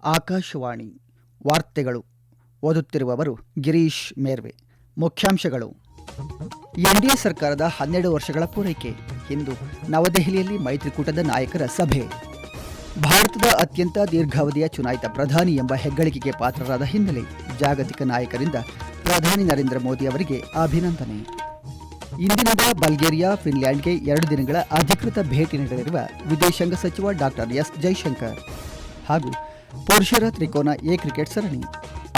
ಆಕಾಶವಾಣಿ ವಾರ್ತೆಗಳು. ಓದುತ್ತಿರುವವರು ಗಿರೀಶ್ ಮೇರ್ವೆ. ಮುಖ್ಯಾಂಶಗಳು. ಎನ್ಡಿಎ ಸರ್ಕಾರದ 12 ವರ್ಷಗಳ ಪೂರೈಕೆ. ಇಂದು ನವದೆಹಲಿಯಲ್ಲಿ ಮೈತ್ರಿಕೂಟದ ನಾಯಕರ ಸಭೆ. ಭಾರತದ ಅತ್ಯಂತ ದೀರ್ಘಾವಧಿಯ ಚುನಾಯಿತ ಪ್ರಧಾನಿ ಎಂಬ ಹೆಗ್ಗಳಿಕೆಗೆ ಪಾತ್ರರಾದ ಹಿನ್ನೆಲೆ ಜಾಗತಿಕ ನಾಯಕರಿಂದ ಪ್ರಧಾನಿ ನರೇಂದ್ರ ಮೋದಿ ಅವರಿಗೆ ಅಭಿನಂದನೆ. ಇಂದಿನಿಂದ ಬಲ್ಗೇರಿಯಾ, ಫಿನ್ಲ್ಯಾಂಡ್ಗೆ 2 ದಿನಗಳ ಅಧಿಕೃತ ಭೇಟಿ ನೀಡಲಿರುವ ವಿದೇಶಾಂಗ ಸಚಿವ ಡಾಕ್ಟರ್ ಎಸ್ ಜೈಶಂಕರ್. ಹಾಗೂ ಪುರುಷರ ತ್ರಿಕೋನ ಎ ಕ್ರಿಕೆಟ್ ಸರಣಿ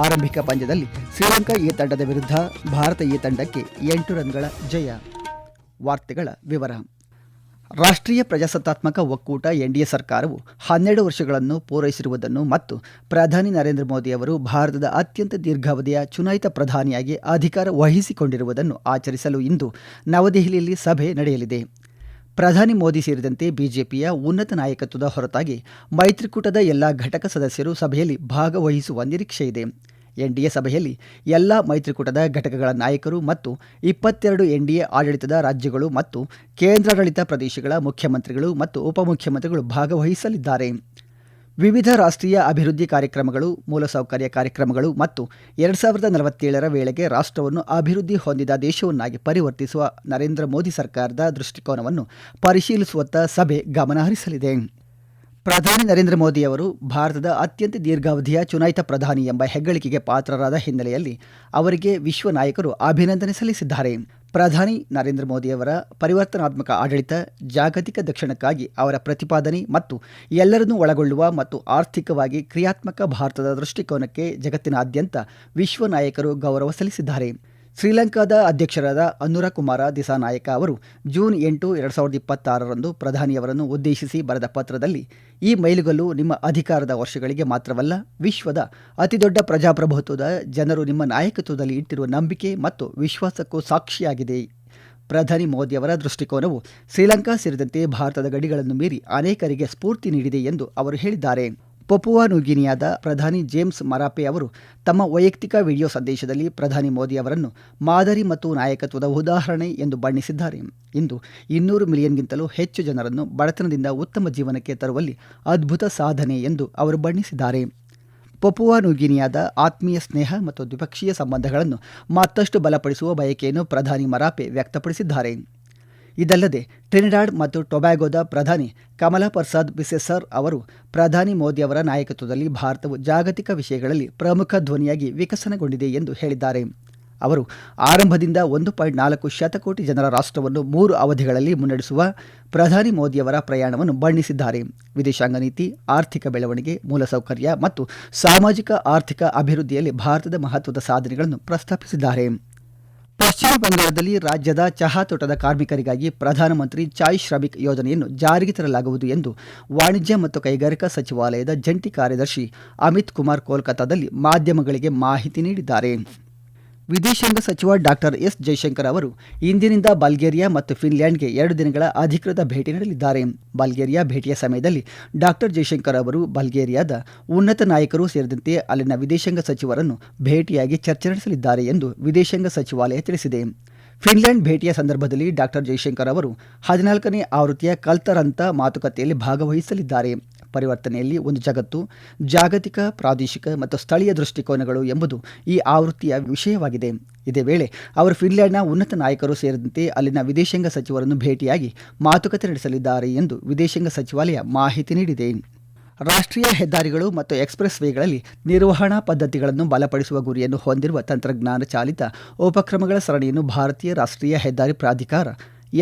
ಆರಂಭಿಕ ಪಂದ್ಯದಲ್ಲಿ ಶ್ರೀಲಂಕಾ ಎ ತಂಡದ ವಿರುದ್ಧ ಭಾರತ ಎ ತಂಡಕ್ಕೆ 8 ರನ್ಗಳ ಜಯ. ವಾರ್ತೆಗಳ ವಿವರ. ರಾಷ್ಟ್ರೀಯ ಪ್ರಜಾಸತ್ತಾತ್ಮಕ ಒಕ್ಕೂಟ ಎನ್ಡಿಎ ಸರ್ಕಾರವು 12 ವರ್ಷಗಳನ್ನು ಪೂರೈಸಿರುವುದನ್ನು ಮತ್ತು ಪ್ರಧಾನಿ ನರೇಂದ್ರ ಮೋದಿ ಅವರು ಭಾರತದ ಅತ್ಯಂತ ದೀರ್ಘಾವಧಿಯ ಚುನಾಯಿತ ಪ್ರಧಾನಿಯಾಗಿ ಅಧಿಕಾರ ವಹಿಸಿಕೊಂಡಿರುವುದನ್ನು ಆಚರಿಸಲು ಇಂದು ನವದೆಹಲಿಯಲ್ಲಿ ಸಭೆ ನಡೆಯಲಿದೆ. ಪ್ರಧಾನಿ ಮೋದಿ ಸೇರಿದಂತೆ ಬಿಜೆಪಿಯ ಉನ್ನತ ನಾಯಕತ್ವದ ಹೊರತಾಗಿ ಮೈತ್ರಿಕೂಟದ ಎಲ್ಲ ಘಟಕ ಸದಸ್ಯರು ಸಭೆಯಲ್ಲಿ ಭಾಗವಹಿಸುವ ನಿರೀಕ್ಷೆಯಿದೆ. ಎನ್ಡಿಎ ಸಭೆಯಲ್ಲಿ ಎಲ್ಲ ಮೈತ್ರಿಕೂಟದ ಘಟಕಗಳ ನಾಯಕರು ಮತ್ತು 22 ಎನ್ಡಿಎ ಆಡಳಿತದ ರಾಜ್ಯಗಳು ಮತ್ತು ಕೇಂದ್ರಾಡಳಿತ ಪ್ರದೇಶಗಳ ಮುಖ್ಯಮಂತ್ರಿಗಳು ಮತ್ತು ಉಪಮುಖ್ಯಮಂತ್ರಿಗಳು ಭಾಗವಹಿಸಲಿದ್ದಾರೆ. ವಿವಿಧ ರಾಷ್ಟ್ರೀಯ ಅಭಿವೃದ್ಧಿ ಕಾರ್ಯಕ್ರಮಗಳು, ಮೂಲಸೌಕರ್ಯ ಕಾರ್ಯಕ್ರಮಗಳು ಮತ್ತು 2047ರ ವೇಳೆಗೆ ರಾಷ್ಟ್ರವನ್ನು ಅಭಿವೃದ್ಧಿ ಹೊಂದಿದ ದೇಶವನ್ನಾಗಿ ಪರಿವರ್ತಿಸುವ ನರೇಂದ್ರ ಮೋದಿ ಸರ್ಕಾರದ ದೃಷ್ಟಿಕೋನವನ್ನು ಪರಿಶೀಲಿಸುವತ್ತ ಸಭೆ ಗಮನ ಹರಿಸಲಿದೆ. ಪ್ರಧಾನಿ ನರೇಂದ್ರ ಮೋದಿ ಅವರು ಭಾರತದ ಅತ್ಯಂತ ದೀರ್ಘಾವಧಿಯ ಚುನಾಯಿತ ಪ್ರಧಾನಿ ಎಂಬ ಹೆಗ್ಗಳಿಕೆಗೆ ಪಾತ್ರರಾದ ಹಿನ್ನೆಲೆಯಲ್ಲಿ ಅವರಿಗೆ ವಿಶ್ವ ನಾಯಕರು ಅಭಿನಂದನೆ ಸಲ್ಲಿಸಿದ್ದಾರೆ. ಪ್ರಧಾನಿ ನರೇಂದ್ರ ಮೋದಿಯವರ ಪರಿವರ್ತನಾತ್ಮಕ ಆಡಳಿತ, ಜಾಗತಿಕ ದಕ್ಷಿಣಕ್ಕಾಗಿ ಅವರ ಪ್ರತಿಪಾದನೆ ಮತ್ತು ಎಲ್ಲರನ್ನೂ ಒಳಗೊಳ್ಳುವ ಮತ್ತು ಆರ್ಥಿಕವಾಗಿ ಕ್ರಿಯಾತ್ಮಕ ಭಾರತದ ದೃಷ್ಟಿಕೋನಕ್ಕೆ ಜಗತ್ತಿನಾದ್ಯಂತ ವಿಶ್ವ ನಾಯಕರು ಗೌರವ ಸಲ್ಲಿಸಿದ್ದಾರೆ. ಶ್ರೀಲಂಕಾದ ಅಧ್ಯಕ್ಷರಾದ ಅನುರಕುಮಾರ ದಿಸಾನಾಯಕ ಅವರು ಜೂನ್ 8, 2026ರಂದು ಪ್ರಧಾನಿಯವರನ್ನು ಉದ್ದೇಶಿಸಿ ಬರೆದ ಪತ್ರದಲ್ಲಿ, ಈ ಮೈಲುಗಲ್ಲು ನಿಮ್ಮ ಅಧಿಕಾರದ ವರ್ಷಗಳಿಗೆ ಮಾತ್ರವಲ್ಲ, ವಿಶ್ವದ ಅತಿದೊಡ್ಡ ಪ್ರಜಾಪ್ರಭುತ್ವದ ಜನರು ನಿಮ್ಮ ನಾಯಕತ್ವದಲ್ಲಿ ಇಟ್ಟಿರುವ ನಂಬಿಕೆ ಮತ್ತು ವಿಶ್ವಾಸಕ್ಕೂ ಸಾಕ್ಷಿಯಾಗಿದೆ. ಪ್ರಧಾನಿ ಮೋದಿಯವರ ದೃಷ್ಟಿಕೋನವು ಶ್ರೀಲಂಕಾ ಸೇರಿದಂತೆ ಭಾರತದ ಗಡಿಗಳನ್ನು ಮೀರಿ ಅನೇಕರಿಗೆ ಸ್ಫೂರ್ತಿ ನೀಡಿದೆ ಎಂದು ಅವರು ಹೇಳಿದ್ದಾರೆ. ಪಪುವಾ ನ್ಯೂಗಿನಿಯಾದ ಪ್ರಧಾನಿ ಜೇಮ್ಸ್ ಮರಾಪೆ ಅವರು ತಮ್ಮ ವೈಯಕ್ತಿಕ ವಿಡಿಯೋ ಸಂದೇಶದಲ್ಲಿ ಪ್ರಧಾನಿ ಮೋದಿ ಅವರನ್ನು ಮಾದರಿ ಮತ್ತು ನಾಯಕತ್ವದ ಉದಾಹರಣೆ ಎಂದು ಬಣ್ಣಿಸಿದ್ದಾರೆ. ಇಂದು 200 ಮಿಲಿಯನ್ಗಿಂತಲೂ ಹೆಚ್ಚು ಜನರನ್ನು ಬಡತನದಿಂದ ಉತ್ತಮ ಜೀವನಕ್ಕೆ ತರುವಲ್ಲಿ ಅದ್ಭುತ ಸಾಧನೆ ಎಂದು ಅವರು ಬಣ್ಣಿಸಿದ್ದಾರೆ. ಪಪುವಾ ನ್ಯೂಗಿನಿಯಾದ ಆತ್ಮೀಯ ಸ್ನೇಹ ಮತ್ತು ದ್ವಿಪಕ್ಷೀಯ ಸಂಬಂಧಗಳನ್ನು ಮತ್ತಷ್ಟು ಬಲಪಡಿಸುವ ಬಯಕೆಯನ್ನು ಪ್ರಧಾನಿ ಮರಾಪೆ ವ್ಯಕ್ತಪಡಿಸಿದ್ದಾರೆ. ಇದಲ್ಲದೆ ಟ್ರಿನಿಡಾಡ್ ಮತ್ತು ಟೊಬ್ಯಾಗೊದ ಪ್ರಧಾನಿ ಕಮಲಾ ಪ್ರಸಾದ್ ಬಿಸೆಸರ್ ಅವರು ಪ್ರಧಾನಿ ಮೋದಿ ಅವರ ನಾಯಕತ್ವದಲ್ಲಿ ಭಾರತವು ಜಾಗತಿಕ ವಿಷಯಗಳಲ್ಲಿ ಪ್ರಮುಖ ಧ್ವನಿಯಾಗಿ ವಿಕಸನಗೊಂಡಿದೆ ಎಂದು ಹೇಳಿದ್ದಾರೆ. ಅವರು ಆರಂಭದಿಂದ 1.4 ಶತಕೋಟಿ ಜನರ ರಾಷ್ಟ್ರವನ್ನು 3 ಅವಧಿಗಳಲ್ಲಿ ಮುನ್ನಡೆಸುವ ಪ್ರಧಾನಿ ಮೋದಿಯವರ ಪ್ರಯಾಣವನ್ನು ಬಣ್ಣಿಸಿದ್ದಾರೆ. ವಿದೇಶಾಂಗ ನೀತಿ, ಆರ್ಥಿಕ ಬೆಳವಣಿಗೆ, ಮೂಲಸೌಕರ್ಯ ಮತ್ತು ಸಾಮಾಜಿಕ ಆರ್ಥಿಕ ಅಭಿವೃದ್ಧಿಯಲ್ಲಿ ಭಾರತದ ಮಹತ್ವದ ಸಾಧನೆಗಳನ್ನು ಪ್ರಸ್ತಾಪಿಸಿದ್ದಾರೆ. ಪಶ್ಚಿಮ ಬಂಗಾಳದಲ್ಲಿ ರಾಜ್ಯದ ಚಹಾ ತೋಟದ ಕಾರ್ಮಿಕರಿಗಾಗಿ ಪ್ರಧಾನಮಂತ್ರಿ ಚಾಯ್ ಶ್ರಮಿಕ್ ಯೋಜನೆಯನ್ನು ಜಾರಿಗೆ ತರಲಾಗುವುದು ಎಂದು ವಾಣಿಜ್ಯ ಮತ್ತು ಕೈಗಾರಿಕಾ ಸಚಿವಾಲಯದ ಜಂಟಿ ಕಾರ್ಯದರ್ಶಿ ಅಮಿತ್ ಕುಮಾರ್ ಕೋಲ್ಕತ್ತಾದಲ್ಲಿ ಮಾಧ್ಯಮಗಳಿಗೆ ಮಾಹಿತಿ ನೀಡಿದ್ದಾರೆ. ವಿದೇಶಾಂಗ ಸಚಿವ ಡಾಕ್ಟರ್ ಎಸ್ ಜೈಶಂಕರ್ ಅವರು ಇಂದಿನಿಂದ ಬಲ್ಗೇರಿಯಾ ಮತ್ತು ಫಿನ್ಲ್ಯಾಂಡ್ಗೆ 2 ದಿನಗಳ ಅಧಿಕೃತ ಭೇಟಿ ನೀಡಲಿದ್ದಾರೆ. ಬಲ್ಗೇರಿಯಾ ಭೇಟಿಯ ಸಮಯದಲ್ಲಿ ಡಾಕ್ಟರ್ ಜೈಶಂಕರ್ ಅವರು ಬಲ್ಗೇರಿಯಾದ ಉನ್ನತ ನಾಯಕರು ಸೇರಿದಂತೆ ಅಲ್ಲಿನ ವಿದೇಶಾಂಗ ಸಚಿವರನ್ನು ಭೇಟಿಯಾಗಿ ಚರ್ಚೆ ನಡೆಸಲಿದ್ದಾರೆ ಎಂದು ವಿದೇಶಾಂಗ ಸಚಿವಾಲಯ ತಿಳಿಸಿದೆ. ಫಿನ್ಲ್ಯಾಂಡ್ ಭೇಟಿಯ ಸಂದರ್ಭದಲ್ಲಿ ಡಾಕ್ಟರ್ ಜೈಶಂಕರ್ ಅವರು 14ನೇ ಆವೃತ್ತಿಯ ಕಲ್ತರಂತ ಮಾತುಕತೆಯಲ್ಲಿ ಭಾಗವಹಿಸಲಿದ್ದಾರೆ. ಪರಿವರ್ತನೆಯಲ್ಲಿ ಒಂದು ಜಗತ್ತು, ಜಾಗತಿಕ, ಪ್ರಾದೇಶಿಕ ಮತ್ತು ಸ್ಥಳೀಯ ದೃಷ್ಟಿಕೋನಗಳು ಎಂಬುದು ಈ ಆವೃತ್ತಿಯ ವಿಷಯವಾಗಿದೆ. ಇದೇ ವೇಳೆ ಅವರು ಫಿನ್ಲ್ಯಾಂಡ್ನ ಉನ್ನತ ನಾಯಕರು ಸೇರಿದಂತೆ ಅಲ್ಲಿನ ವಿದೇಶಾಂಗ ಸಚಿವರನ್ನು ಭೇಟಿಯಾಗಿ ಮಾತುಕತೆ ನಡೆಸಲಿದ್ದಾರೆ ಎಂದು ವಿದೇಶಾಂಗ ಸಚಿವಾಲಯ ಮಾಹಿತಿ ನೀಡಿದೆ. ರಾಷ್ಟ್ರೀಯ ಹೆದ್ದಾರಿಗಳು ಮತ್ತು ಎಕ್ಸ್ಪ್ರೆಸ್ ವೇಗಳಲ್ಲಿ ನಿರ್ವಹಣಾ ಪದ್ಧತಿಗಳನ್ನು ಬಲಪಡಿಸುವ ಗುರಿಯನ್ನು ಹೊಂದಿರುವ ತಂತ್ರಜ್ಞಾನ ಚಾಲಿತ ಉಪಕ್ರಮಗಳ ಸರಣಿಯನ್ನು ಭಾರತೀಯ ರಾಷ್ಟ್ರೀಯ ಹೆದ್ದಾರಿ ಪ್ರಾಧಿಕಾರ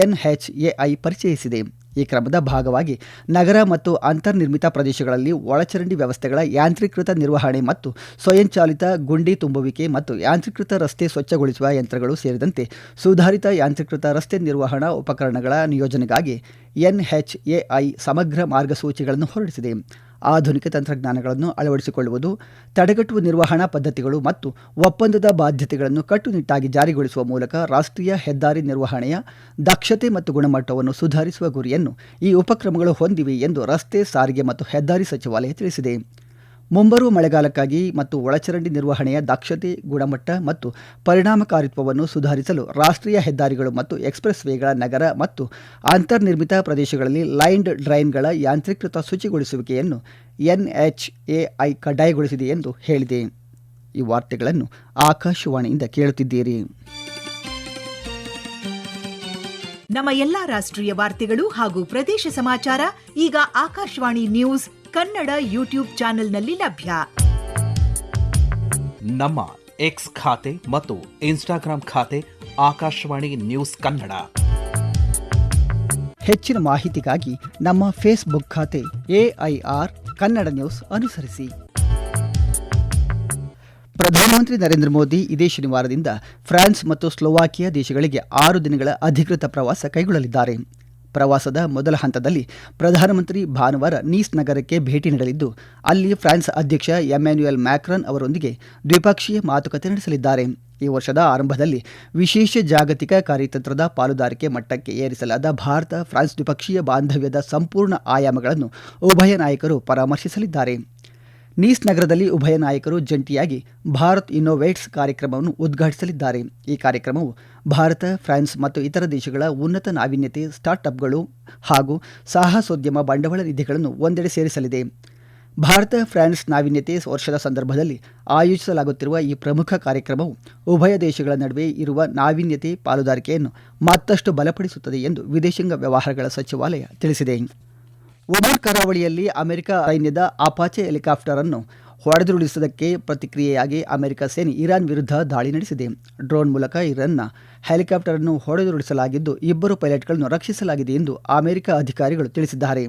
NHAI ಪರಿಚಯಿಸಿದೆ. ಈ ಕ್ರಮದ ಭಾಗವಾಗಿ ನಗರ ಮತ್ತು ಅಂತರ್ನಿರ್ಮಿತ ಪ್ರದೇಶಗಳಲ್ಲಿ ಒಳಚರಂಡಿ ವ್ಯವಸ್ಥೆಗಳ ಯಾಂತ್ರೀಕೃತ ನಿರ್ವಹಣೆ ಮತ್ತು ಸ್ವಯಂಚಾಲಿತ ಗುಂಡಿ ತುಂಬುವಿಕೆ ಮತ್ತು ಯಾಂತ್ರೀಕೃತ ರಸ್ತೆ ಸ್ವಚ್ಛಗೊಳಿಸುವ ಯಂತ್ರಗಳು ಸೇರಿದಂತೆ ಸುಧಾರಿತ ಯಾಂತ್ರೀಕೃತ ರಸ್ತೆ ನಿರ್ವಹಣಾ ಉಪಕರಣಗಳ ನಿಯೋಜನೆಗಾಗಿ NHAI ಸಮಗ್ರ ಮಾರ್ಗಸೂಚಿಗಳನ್ನು ಹೊರಡಿಸಿದೆ. ಆಧುನಿಕ ತಂತ್ರಜ್ಞಾನಗಳನ್ನು ಅಳವಡಿಸಿಕೊಳ್ಳುವುದು, ತಡೆಗಟ್ಟುವ ನಿರ್ವಹಣಾ ಪದ್ಧತಿಗಳು ಮತ್ತು ಒಪ್ಪಂದದ ಬಾಧ್ಯತೆಗಳನ್ನು ಕಟ್ಟುನಿಟ್ಟಾಗಿ ಜಾರಿಗೊಳಿಸುವ ಮೂಲಕ ರಾಷ್ಟ್ರೀಯ ಹೆದ್ದಾರಿ ನಿರ್ವಹಣೆಯ ದಕ್ಷತೆ ಮತ್ತು ಗುಣಮಟ್ಟವನ್ನು ಸುಧಾರಿಸುವ ಗುರಿಯನ್ನು ಈ ಉಪಕ್ರಮಗಳು ಹೊಂದಿವೆ ಎಂದು ರಸ್ತೆ ಸಾರಿಗೆ ಮತ್ತು ಹೆದ್ದಾರಿ ಸಚಿವಾಲಯ ತಿಳಿಸಿದೆ. ಮುಂಬರುವ ಮಳೆಗಾಲಕ್ಕಾಗಿ ಮತ್ತು ಒಳಚರಂಡಿ ನಿರ್ವಹಣೆಯ ದಕ್ಷತೆ, ಗುಣಮಟ್ಟ ಮತ್ತು ಪರಿಣಾಮಕಾರಿತ್ವವನ್ನು ಸುಧಾರಿಸಲು ರಾಷ್ಟ್ರೀಯ ಹೆದ್ದಾರಿಗಳು ಮತ್ತು ಎಕ್ಸ್‌ಪ್ರೆಸ್ ವೇಗಳ ನಗರ ಮತ್ತು ಅಂತರ್ನಿರ್ಮಿತ ಪ್ರದೇಶಗಳಲ್ಲಿ ಲೈನ್ಡ್ ಡ್ರೈನ್ಗಳ ಯಾಂತ್ರೀಕೃತ ಶುಚಿಗೊಳಿಸುವಿಕೆಯನ್ನು NHAI ಕಡ್ಡಾಯಗೊಳಿಸಿದೆ ಎಂದು ಹೇಳಿದೆ. ಈ ವಾರ್ತೆಗಳನ್ನು ಆಕಾಶವಾಣಿಯಿಂದ ಕೇಳುತ್ತಿದ್ದೀರಿ. ನಮ್ಮ ಎಲ್ಲಾ ರಾಷ್ಟ್ರೀಯ ವಾರ್ತೆಗಳು ಹಾಗೂ ಪ್ರದೇಶ ಸಮಾಚಾರ ಈಗ ಆಕಾಶವಾಣಿ ನ್ಯೂಸ್ ಕನ್ನಡ ಯೂಟ್ಯೂಬ್ ಚಾನೆಲ್ನಲ್ಲಿ ಲಭ್ಯ. ನಮ್ಮ ಎಕ್ಸ್ ಖಾತೆ ಮತ್ತು ಇನ್ಸ್ಟಾಗ್ರಾಂ ಖಾತೆ ಆಕಾಶವಾಣಿ ನ್ಯೂಸ್ ಕನ್ನಡ. ಹೆಚ್ಚಿನ ಮಾಹಿತಿಗಾಗಿ ನಮ್ಮ ಫೇಸ್ಬುಕ್ ಖಾತೆ AIR ಕನ್ನಡ ನ್ಯೂಸ್ ಅನುಸರಿಸಿ. ಪ್ರಧಾನಮಂತ್ರಿ ನರೇಂದ್ರ ಮೋದಿ ಇದೇ ಶನಿವಾರದಿಂದ ಫ್ರಾನ್ಸ್ ಮತ್ತು ಸ್ಲೋವಾಕಿಯಾ ದೇಶಗಳಿಗೆ 6 ದಿನಗಳ ಅಧಿಕೃತ ಪ್ರವಾಸ ಕೈಗೊಳ್ಳಲಿದ್ದಾರೆ. ಪ್ರವಾಸದ ಮೊದಲ ಹಂತದಲ್ಲಿ ಪ್ರಧಾನಮಂತ್ರಿ ಭಾನುವಾರ ನೀಸ್ ನಗರಕ್ಕೆ ಭೇಟಿ ನೀಡಲಿದ್ದು, ಅಲ್ಲಿ ಫ್ರಾನ್ಸ್ ಅಧ್ಯಕ್ಷ ಎಮ್ಯಾನ್ಯುಯಲ್ ಮ್ಯಾಕ್ರಾನ್ ಅವರೊಂದಿಗೆ ದ್ವಿಪಕ್ಷೀಯ ಮಾತುಕತೆ ನಡೆಸಲಿದ್ದಾರೆ. ಈ ವರ್ಷದ ಆರಂಭದಲ್ಲಿ ವಿಶೇಷ ಜಾಗತಿಕ ಕಾರ್ಯತಂತ್ರದ ಪಾಲುದಾರಿಕೆ ಮಟ್ಟಕ್ಕೆ ಏರಿಸಲಾದ ಭಾರತ ಫ್ರಾನ್ಸ್ ದ್ವಿಪಕ್ಷೀಯ ಬಾಂಧವ್ಯದ ಸಂಪೂರ್ಣ ಆಯಾಮಗಳನ್ನು ಉಭಯ ನಾಯಕರು ಪರಾಮರ್ಶಿಸಲಿದ್ದಾರೆ. ನೀಸ್ ನಗರದಲ್ಲಿ ಉಭಯ ನಾಯಕರು ಜಂಟಿಯಾಗಿ ಭಾರತ್ ಇನ್ನೋವೇಟ್ಸ್ ಕಾರ್ಯಕ್ರಮವನ್ನು ಉದ್ಘಾಟಿಸಲಿದ್ದಾರೆ. ಈ ಕಾರ್ಯಕ್ರಮವು ಭಾರತ, ಫ್ರಾನ್ಸ್ ಮತ್ತು ಇತರ ದೇಶಗಳ ಉನ್ನತ ನಾವೀನ್ಯತೆ, ಸ್ಟಾರ್ಟ್ಅಪ್ಗಳು ಹಾಗೂ ಸಾಹಸೋದ್ಯಮ ಬಂಡವಾಳ ನಿಧಿಗಳನ್ನು ಒಂದೆಡೆ ಸೇರಿಸಲಿದೆ. ಭಾರತ ಫ್ರಾನ್ಸ್ ನಾವೀನ್ಯತೆ ವರ್ಷದ ಸಂದರ್ಭದಲ್ಲಿ ಆಯೋಜಿಸಲಾಗುತ್ತಿರುವ ಈ ಪ್ರಮುಖ ಕಾರ್ಯಕ್ರಮವು ಉಭಯ ದೇಶಗಳ ನಡುವೆ ಇರುವ ನಾವೀನ್ಯತೆ ಪಾಲುದಾರಿಕೆಯನ್ನು ಮತ್ತಷ್ಟು ಬಲಪಡಿಸುತ್ತದೆ ಎಂದು ವಿದೇಶಾಂಗ ವ್ಯವಹಾರಗಳ ಸಚಿವಾಲಯ ತಿಳಿಸಿದೆ. ಒಮಾನ್ ಕರಾವಳಿಯಲ್ಲಿ ಅಮೆರಿಕ ಸೈನ್ಯದ ಅಪಾಚೆ ಹೆಲಿಕಾಪ್ಟರ್ ಅನ್ನು ಹೊಡೆದುರುಳಿಸುವುದಕ್ಕೆ ಪ್ರತಿಕ್ರಿಯೆಯಾಗಿ ಅಮೆರಿಕ ಸೇನೆ ಇರಾನ್ ವಿರುದ್ಧ ದಾಳಿ ನಡೆಸಿದೆ. ಡ್ರೋನ್ ಮೂಲಕ ಇರಾನ್ನ ಹೆಲಿಕಾಪ್ಟರ್ ಅನ್ನು ಹೊಡೆದುರುಳಿಸಲಾಗಿದ್ದು, 2 ಪೈಲಟ್ಗಳನ್ನು ರಕ್ಷಿಸಲಾಗಿದೆ ಎಂದು ಅಮೆರಿಕ ಅಧಿಕಾರಿಗಳು ತಿಳಿಸಿದ್ದಾರೆ.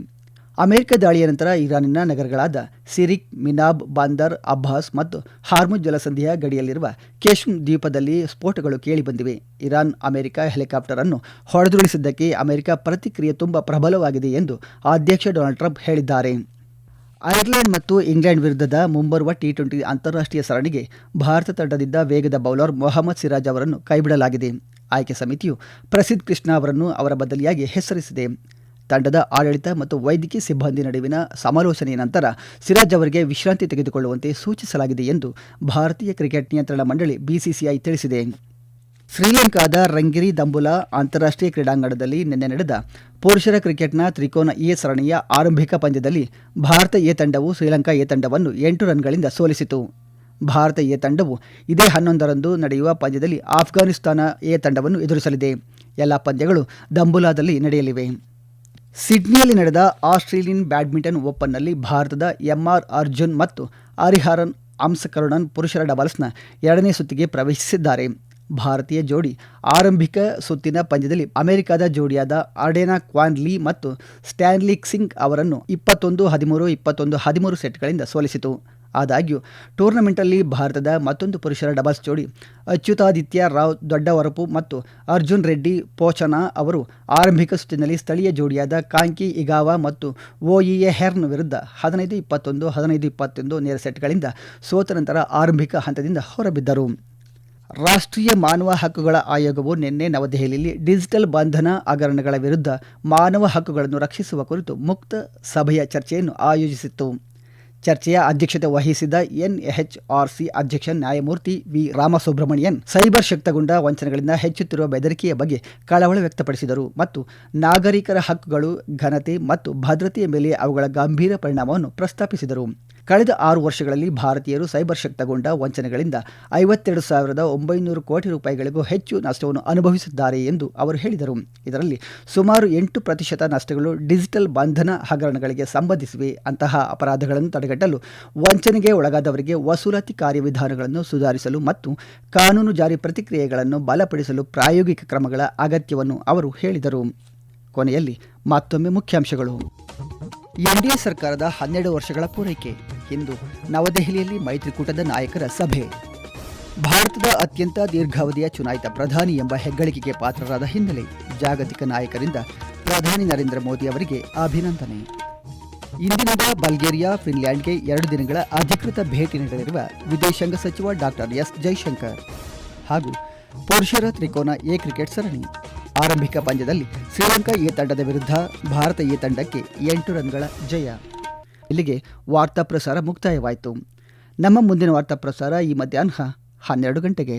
ಅಮೆರಿಕ ದಾಳಿಯ ನಂತರ ಇರಾನಿನ ನಗರಗಳಾದ ಸಿರಿಕ್, ಮಿನಾಬ್, ಬಾಂದರ್ ಅಬ್ಬಾಸ್ ಮತ್ತು ಹಾರ್ಮುಜ್ ಜಲಸಂಧಿಯ ಗಡಿಯಲ್ಲಿರುವ ಕೆಶ್ಮ್ ದ್ವೀಪದಲ್ಲಿ ಸ್ಫೋಟಗಳು ಕೇಳಿಬಂದಿವೆ. ಇರಾನ್ ಅಮೆರಿಕ ಹೆಲಿಕಾಪ್ಟರ್ ಅನ್ನು ಹೊಡೆದುರುಳಿಸಿದ್ದಕ್ಕೆ ಅಮೆರಿಕ ಪ್ರತಿಕ್ರಿಯೆ ತುಂಬಾ ಪ್ರಬಲವಾಗಿದೆ ಎಂದು ಅಧ್ಯಕ್ಷ ಡೊನಾಲ್ಡ್ ಟ್ರಂಪ್ ಹೇಳಿದ್ದಾರೆ. ಐರ್ಲೆಂಡ್ ಮತ್ತು ಇಂಗ್ಲೆಂಡ್ ವಿರುದ್ಧದ ಮುಂಬರುವ T20 ಅಂತಾರಾಷ್ಟ್ರೀಯ ಸರಣಿಗೆ ಭಾರತ ತಂಡದಿಂದ ವೇಗದ ಬೌಲರ್ ಮೊಹಮ್ಮದ್ ಸಿರಾಜ್ ಅವರನ್ನು ಕೈಬಿಡಲಾಗಿದೆ. ಆಯ್ಕೆ ಸಮಿತಿಯು ಪ್ರಸಿದ್ಧ ಕೃಷ್ಣ ಅವರನ್ನು ಅವರ ಬದಲಿಯಾಗಿ ಹೆಸರಿಸಿದೆ. ತಂಡದ ಆಡಳಿತ ಮತ್ತು ವೈದ್ಯಕೀಯ ಸಿಬ್ಬಂದಿ ನಡುವಿನ ಸಮಾಲೋಚನೆಯ ನಂತರ ಸಿರಾಜ್ ಅವರಿಗೆ ವಿಶ್ರಾಂತಿ ತೆಗೆದುಕೊಳ್ಳುವಂತೆ ಸೂಚಿಸಲಾಗಿದೆ ಎಂದು ಭಾರತೀಯ ಕ್ರಿಕೆಟ್ ನಿಯಂತ್ರಣ ಮಂಡಳಿ BCCI ತಿಳಿಸಿದೆ. ಶ್ರೀಲಂಕಾದ ರಂಗಿರಿ ದಂಬುಲಾ ಅಂತಾರಾಷ್ಟ್ರೀಯ ಕ್ರೀಡಾಂಗಣದಲ್ಲಿ ನಿನ್ನೆ ನಡೆದ ಪುರುಷರ ಕ್ರಿಕೆಟ್ನ ತ್ರಿಕೋನ ಎ ಸರಣಿಯ ಆರಂಭಿಕ ಪಂದ್ಯದಲ್ಲಿ ಭಾರತ ಎ ತಂಡವು ಶ್ರೀಲಂಕಾ ಎ ತಂಡವನ್ನು 8 ರನ್ಗಳಿಂದ ಸೋಲಿಸಿತು. ಭಾರತ ಎ ತಂಡವು ಇದೇ 11ರಂದು ನಡೆಯುವ ಪಂದ್ಯದಲ್ಲಿ ಆಫ್ಘಾನಿಸ್ತಾನ ಎ ತಂಡವನ್ನು ಎದುರಿಸಲಿದೆ. ಎಲ್ಲ ಪಂದ್ಯಗಳು ದಂಬುಲಾದಲ್ಲಿ ನಡೆಯಲಿವೆ. ಸಿಡ್ನಿಯಲ್ಲಿ ನಡೆದ ಆಸ್ಟ್ರೇಲಿಯನ್ ಬ್ಯಾಡ್ಮಿಂಟನ್ ಓಪನ್ನಲ್ಲಿ ಭಾರತದ MR ಅರ್ಜುನ್ ಮತ್ತು ಹರಿಹರನ್ ಅಂಸಕರುಣನ್ ಪುರುಷರ ಡಬಲ್ಸ್ನ 2ನೇ ಸುತ್ತಿಗೆ ಪ್ರವೇಶಿಸಿದ್ದಾರೆ. ಭಾರತೀಯ ಜೋಡಿ ಆರಂಭಿಕ ಸುತ್ತಿನ ಪಂದ್ಯದಲ್ಲಿ ಅಮೆರಿಕದ ಜೋಡಿಯಾದ ಅರ್ಡೆನಾ ಕ್ವಾನ್ ಲೀ ಮತ್ತು ಸ್ಟ್ಯಾನ್ಲಿಕ್ ಸಿಂಗ್ ಅವರನ್ನು 21-13, 21-13 ಸೆಟ್ಗಳಿಂದ ಸೋಲಿಸಿತು. ಆದಾಗ್ಯೂ ಟೂರ್ನಮೆಂಟಲ್ಲಿ ಭಾರತದ ಮತ್ತೊಂದು ಪುರುಷರ ಡಬಲ್ಸ್ ಜೋಡಿ ಅಚ್ಯುತಾದಿತ್ಯ ರಾವ್ ದೊಡ್ಡವರಪು ಮತ್ತು ಅರ್ಜುನ್ ರೆಡ್ಡಿ ಪೋಚನಾ ಅವರು ಆರಂಭಿಕ ಸುತ್ತಿನಲ್ಲಿ ಸ್ಥಳೀಯ ಜೋಡಿಯಾದ ಕಾಂಕಿ ಇಗಾವಾ ಮತ್ತು OEA ಹೆರ್ನ್ ವಿರುದ್ಧ 15-21, 15-21 ನೇರ ಸೆಟ್ಗಳಿಂದ ಸೋತ ನಂತರ ಆರಂಭಿಕ ಹಂತದಿಂದ ಹೊರಬಿದ್ದರು. ರಾಷ್ಟ್ರೀಯ ಮಾನವ ಹಕ್ಕುಗಳ ಆಯೋಗವು ನಿನ್ನೆ ನವದೆಹಲಿಯಲ್ಲಿ ಡಿಜಿಟಲ್ ಬಂಧನ ಹಗರಣಗಳ ವಿರುದ್ಧ ಮಾನವ ಹಕ್ಕುಗಳನ್ನು ರಕ್ಷಿಸುವ ಕುರಿತು ಮುಕ್ತ ಸಭೆಯ ಚರ್ಚೆಯನ್ನು ಆಯೋಜಿಸಿತ್ತು. ಚರ್ಚೆಯ ಅಧ್ಯಕ್ಷತೆ ವಹಿಸಿದ್ದ NHRC ಅಧ್ಯಕ್ಷ ನ್ಯಾಯಮೂರ್ತಿ ವಿ ರಾಮಸುಬ್ರಮಣಿಯನ್ ಸೈಬರ್ ಶಕ್ತಗೊಂಡ ವಂಚನೆಗಳಿಂದ ಹೆಚ್ಚುತ್ತಿರುವ ಬೆದರಿಕೆಯ ಬಗ್ಗೆ ಕಳವಳ ವ್ಯಕ್ತಪಡಿಸಿದರು ಮತ್ತು ನಾಗರಿಕರ ಹಕ್ಕುಗಳು, ಘನತೆ ಮತ್ತು ಭದ್ರತೆಯ ಮೇಲೆ ಅವುಗಳ ಗಂಭೀರ ಪರಿಣಾಮವನ್ನು ಪ್ರಸ್ತಾಪಿಸಿದರು. ಕಳೆದ 6 ವರ್ಷಗಳಲ್ಲಿ ಭಾರತೀಯರು ಸೈಬರ್ ಶಕ್ತಗೊಂಡ ವಂಚನೆಗಳಿಂದ 52,900 ಕೋಟಿ ರೂಪಾಯಿಗಳಿಗೂ ಹೆಚ್ಚು ನಷ್ಟವನ್ನು ಅನುಭವಿಸಿದ್ದಾರೆ ಎಂದು ಅವರು ಹೇಳಿದರು. ಇದರಲ್ಲಿ ಸುಮಾರು 8% ನಷ್ಟಗಳು ಡಿಜಿಟಲ್ ಬಂಧನ ಹಗರಣಗಳಿಗೆ ಸಂಬಂಧಿಸಿವೆ. ಅಂತಹ ಅಪರಾಧಗಳನ್ನು ತಡೆಗಟ್ಟಲು ವಂಚನೆಗೆ ಒಳಗಾದವರಿಗೆ ವಸೂಲಾತಿ ಕಾರ್ಯವಿಧಾನಗಳನ್ನು ಸುಧಾರಿಸಲು ಮತ್ತು ಕಾನೂನು ಜಾರಿ ಪ್ರತಿಕ್ರಿಯೆಗಳನ್ನು ಬಲಪಡಿಸಲು ಪ್ರಾಯೋಗಿಕ ಕ್ರಮಗಳ ಅಗತ್ಯವನ್ನು ಅವರು ಹೇಳಿದರು. ಕೊನೆಯಲ್ಲಿ ಮತ್ತೊಮ್ಮೆ ಮುಖ್ಯಾಂಶಗಳು. NDA ಸರ್ಕಾರದ 12 ವರ್ಷಗಳ ಪೂರೈಕೆ. ಇಂದು ನವದೆಹಲಿಯಲ್ಲಿ ಮೈತ್ರಿಕೂಟದ ನಾಯಕರ ಸಭೆ. ಭಾರತದ ಅತ್ಯಂತ ದೀರ್ಘಾವಧಿಯ ಚುನಾಯಿತ ಪ್ರಧಾನಿ ಎಂಬ ಹೆಗ್ಗಳಿಕೆಗೆ ಪಾತ್ರರಾದ ಹಿನ್ನೆಲೆ ಜಾಗತಿಕ ನಾಯಕರಿಂದ ಪ್ರಧಾನಿ ನರೇಂದ್ರ ಮೋದಿ ಅವರಿಗೆ ಅಭಿನಂದನೆ. ಇಂದಿನಿಂದ ಬಲ್ಗೇರಿಯಾ, ಫಿನ್ಲ್ಯಾಂಡ್ಗೆ 2 ದಿನಗಳ ಅಧಿಕೃತ ಭೇಟಿ ನೀಡಲಿರುವ ವಿದೇಶಾಂಗ ಸಚಿವ ಡಾಕ್ಟರ್ ಎಸ್ ಜೈಶಂಕರ್. ಹಾಗೂ ಪುರುಷರ ತ್ರಿಕೋನ ಎ ಕ್ರಿಕೆಟ್ ಸರಣಿ ಆರಂಭಿಕ ಪಂದ್ಯದಲ್ಲಿ ಶ್ರೀಲಂಕಾ ಎ ತಂಡದ ವಿರುದ್ಧ ಭಾರತ ಎ ತಂಡಕ್ಕೆ 8 ರನ್ಗಳ ಜಯ. ಇಲ್ಲಿಗೆ ವಾರ್ತಾ ಪ್ರಸಾರ ಮುಕ್ತಾಯವಾಯಿತು. ನಮ್ಮ ಮುಂದಿನ ವಾರ್ತಾ ಪ್ರಸಾರ ಈ ಮಧ್ಯಾಹ್ನ 12 ಗಂಟೆಗೆ.